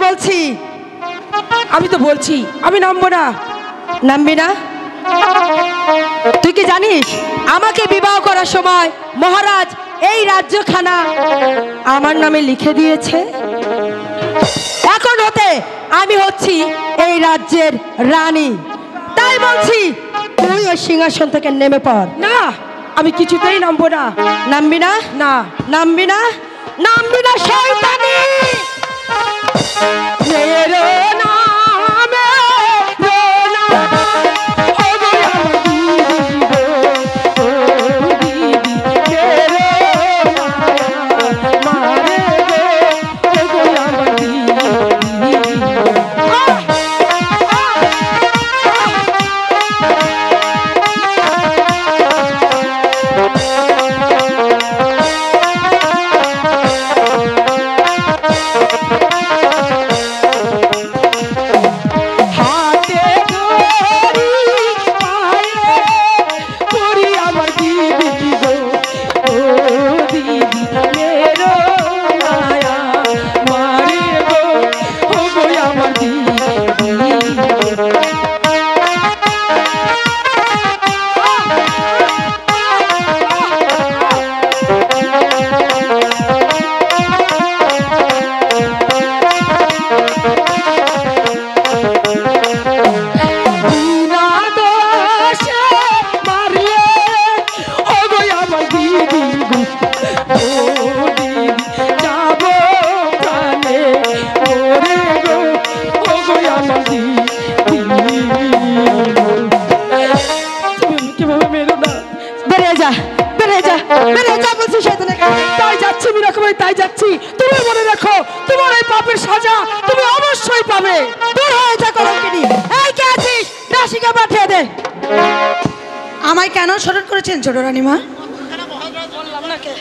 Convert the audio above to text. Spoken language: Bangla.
বলছি। আমি তো বলছি আমি নামবো না। নামবি না? তুই কি জানিস আমাকে বিবাহ করার সময় মহারাজ এই রাজ্যখানা আমার নামে লিখে দিয়েছে। এখন হতে আমি হচ্ছি এই রাজ্যের রানী। তাই বলছি তুই ওই সিংহাসন থেকে নেমে পড়। না, আমি কিছুতেই নামবো না। নামবি না? না। নামবি না? নামবি না শয়তানি? মেরো নামে রোনা, ও গো আমার দিদি গো, ও দিদি মেরো মারে গো, ও গো আমার দিদি। তাই যাচ্ছি। তুমি মনে রাখো তোমার এই পাপের সাজা তুমি অবশ্যই পাবে। দূর হয়ে যা কলঙ্কিনী। এই কে আছিস? দাসীকে পাঠিয়ে দে। আমায় কেন স্মরণ করেছেন ছোট রানীমা? বললাম না কে